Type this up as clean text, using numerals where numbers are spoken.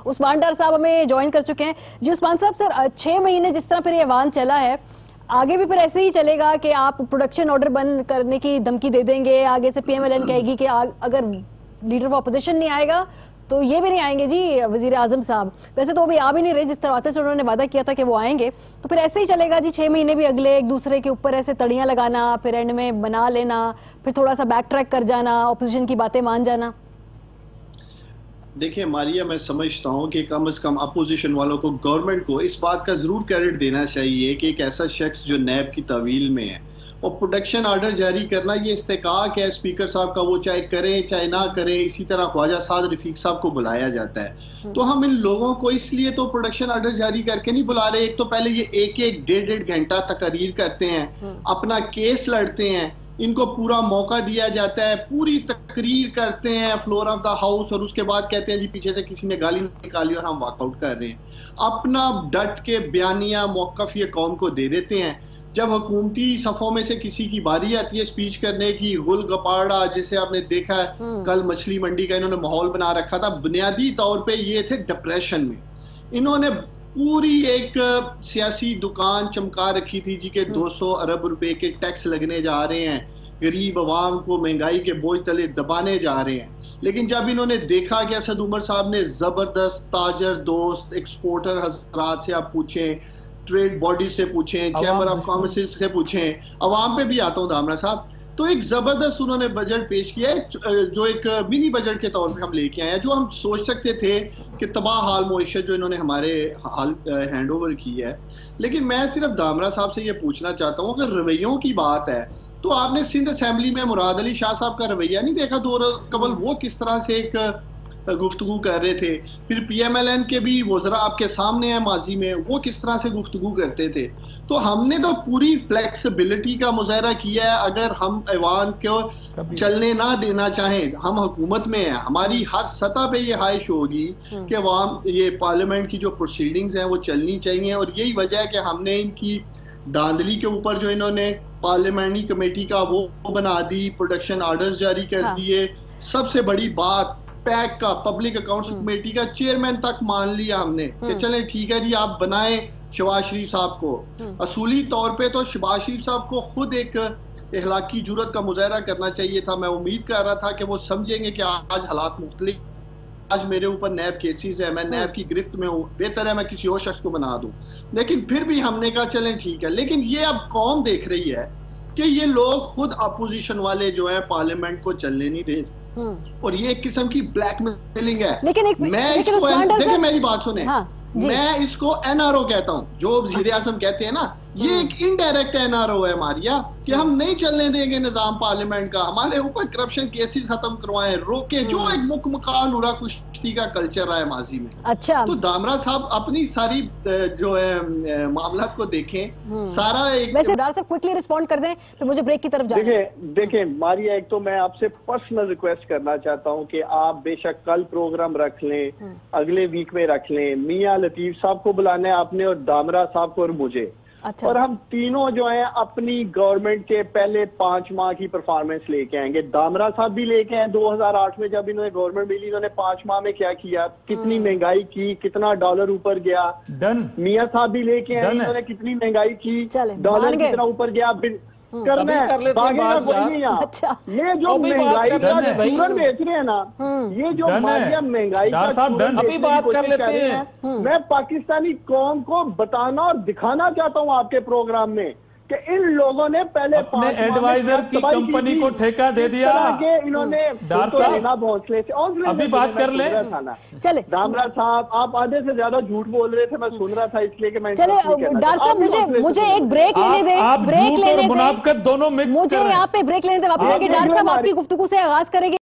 عثمان ڈار صاحب ہمیں جوائن کر چکے ہیں. جی عثمان صاحب, سر 6 مہینے جس طرح پھر یہ ایوان چلا ہے, آگے بھی پھر ایسے ہی چلے گا کہ آپ پروڈکشن آرڈر بند کرنے کی دھمکی دے دیں گے؟ آگے سے پی ایم ایل این کہے گی کہ اگر لیڈر آف اپوزیشن نہیں آئے گا تو یہ بھی نہیں آئیں گے جی وزیر اعظم صاحب. ویسے تو ابھی آ بھی نہیں رہے, جس طرح آتے سے انہوں نے وعدہ کیا تھا کہ وہ آئیں گے. تو پھر ایسے ہی چلے گا جی 6 مہینے بھی اگلے, ایک دوسرے کے اوپر ایسے تڑیاں لگانا, پھر اینڈ میں بنا لینا, پھر تھوڑا سا بیک ٹریک کر جانا, اپوزیشن کی باتیں مان جانا. دیکھیں ماریہ, میں سمجھتا ہوں کہ کم از کم اپوزیشن والوں کو, گورنمنٹ کو اس بات کا ضرور کریڈٹ دینا چاہیے کہ ایک ایسا شخص جو نیب کی تعویل میں ہے اور پروڈکشن آرڈر جاری کرنا یہ استحقاق ہے اسپیکر صاحب کا, وہ چاہے کریں چاہے نہ کریں. اسی طرح خواجہ سعد رفیق صاحب کو بلایا جاتا ہے. تو ہم ان لوگوں کو اس لیے تو پروڈکشن آرڈر جاری کر کے نہیں بلا رہے. ایک تو پہلے یہ ایک ڈیڑھ گھنٹہ تقریر کرتے ہیں, اپنا کیس لڑتے ہیں, ان کو پورا موقع دیا جاتا ہے, پوری تقریر کرتے ہیں فلور آف دا ہاؤس, اور اس کے بعد کہتے ہیں جی پیچھے سے کسی نے گالی نکالی اور ہم واک آؤٹ کر رہے ہیں. اپنا ڈٹ کے بیانیہ موقف یہ قوم کو دے دیتے ہیں. جب حکومتی صفوں میں سے کسی کی باری آتی ہے سپیچ کرنے کی, گل گپاڑا جسے آپ نے دیکھا ہے کل مچھلی منڈی کا انہوں نے ماحول بنا رکھا تھا, بنیادی طور پہ یہ تھے ڈپریشن میں. انہوں نے پوری ایک سیاسی دکان چمکا رکھی تھی جی کہ 200 ارب روپے کے ٹیکس لگنے جا رہے ہیں, غریب عوام کو مہنگائی کے بوجھ تلے دبانے جا رہے ہیں. لیکن جب انہوں نے دیکھا کہ اسد عمر صاحب نے زبردست تاجر دوست ایکسپورٹر حضرات سے آپ پوچھیں, ٹریڈ باڈی سے پوچھیں, چیمبر آف کامرس سے پوچھیں, عوام پہ بھی آتا ہوں دامرا صاحب, تو ایک زبردست انہوں نے بجٹ پیش کیا ہے جو ایک منی بجٹ کے طور پہ ہم لے کے آئے ہیں, جو ہم سوچ سکتے تھے کہ تباہ حال معیشت جو انہوں نے ہمارے ہینڈ اوور کی ہے. لیکن میں صرف دامرا صاحب سے یہ پوچھنا چاہتا ہوں, اگر رویوں کی بات ہے تو آپ نے سندھ اسمبلی میں مراد علی شاہ صاحب کا رویہ نہیں دیکھا 2 روز قبل, وہ کس طرح سے ایک گفتگو کر رہے تھے. پھر پی ایم ایل این کے بھی وزراء آپ کے سامنے ہیں ماضی میں, وہ کس طرح سے گفتگو کرتے تھے. تو ہم نے تو پوری فلیکسیبلٹی کا مظاہرہ کیا ہے. اگر ہم ایوان کو چلنے نہ دینا چاہیں, ہم حکومت میں ہیں, ہماری ہر سطح پہ یہ خواہش ہوگی کہ عوام یہ پارلیمنٹ کی جو پروسیڈنگز ہیں وہ چلنی چاہیے. اور یہی وجہ ہے کہ ہم نے ان کی دھاندلی کے اوپر جو انہوں نے پارلیمنٹری کمیٹی کا وہ بنا دی, پروڈکشن آرڈرز جاری کر دیے. سب سے بڑی بات, پیک کا پبلک اکاؤنٹس کمیٹی کا چیئرمین تک مان لیا ہم نے کہ چلیں ٹھیک ہے جی آپ بنائیں شہباز شریف صاحب کو. اصولی طور پہ تو شہباز شریف صاحب کو خود ایک اخلاقی جرات کا مظاہرہ کرنا چاہیے تھا. میں امید کر رہا تھا کہ وہ سمجھیں گے کہ آج حالات مختلف, آج میرے اوپر نیب کیسز ہے, میں نیب کی گرفت میں ہوں, بہتر ہے میں کسی اور شخص کو بنا دوں. لیکن پھر بھی ہم نے کہا چلیں ٹھیک ہے. لیکن یہ اب قوم دیکھ رہی ہے کہ یہ لوگ خود اپوزیشن والے جو ہیں پارلیمنٹ کو چلنے نہیں دے, اور یہ ایک قسم کی بلیک میلنگ ہے. میں اس کو, دیکھیں میری بات سنیں, میں اس کو این آر او کہتا ہوں, جو وزیر اعظم کہتے ہیں نا, یہ ایک انڈائریکٹ این آر او ہے ماریا, کہ ہم نہیں چلنے دیں گے نظام پارلیمنٹ کا, ہمارے اوپر کرپشن کیسز ختم کروائیں, روکیں, جو ایک مک مکان نورا کشتی کا کلچر رہا ہے ماضی میں. اچھا تو دامرا صاحب اپنی ساری جو ہے معاملات کو دیکھیں, سارا ایک. ویسے ڈار صاحب کوئکلی رسپونڈ کر دیں پھر مجھے بریک کی طرف جانا ہے. دیکھیں ماریا, ایک تو میں آپ سے پرسنل ریکویسٹ کرنا چاہتا ہوں کہ آپ بے شک کل پروگرام رکھ لیں, اگلے ویک میں رکھ لیں. میاں لطیف صاحب کو بلانا ہے آپ نے, اور دامرا صاحب کو اور مجھے, اور ہم تینوں جو ہیں اپنی گورنمنٹ کے پہلے 5 ماہ کی پرفارمنس لے کے آئیں گے. دامرا صاحب بھی لے کے آئیں 2008 میں جب انہوں نے گورنمنٹ ملی, انہوں نے 5 ماہ میں کیا کیا, کتنی مہنگائی کی, کتنا ڈالر اوپر گیا. میاں صاحب بھی لے کے آئے, انہوں نے کتنی مہنگائی کی, ڈالر کتنا اوپر گیا. کرنا ہے باغے کا کوئی نہیں یہاں. یہ جو مہنگائی کا چورن بیچ رہے ہیں نا, یہ جو مہنگائی کا چورن کر رہے ہیں, میں پاکستانی قوم کو بتانا اور دکھانا چاہتا ہوں آپ کے پروگرام میں کہ ان لوگوں نے پہلے اپنے ایڈوائزر کی کمپنی کو ٹھیکہ دے دیا. انہوں نے ابھی بات کر لیں. دامرا صاحب آپ آدھے سے زیادہ جھوٹ بول رہے تھے, میں سن رہا تھا, اس لیے کہ میں ڈار صاحب مجھے ایک بریک لینے دیں. آپ جھوٹ اور منافقت دونوں مکس کر رہے ہیں. مجھے یہاں پہ بریک لینے دیں, واپس آ کے ڈار صاحب آپ کی گفتگو سے آغاز کریں گے.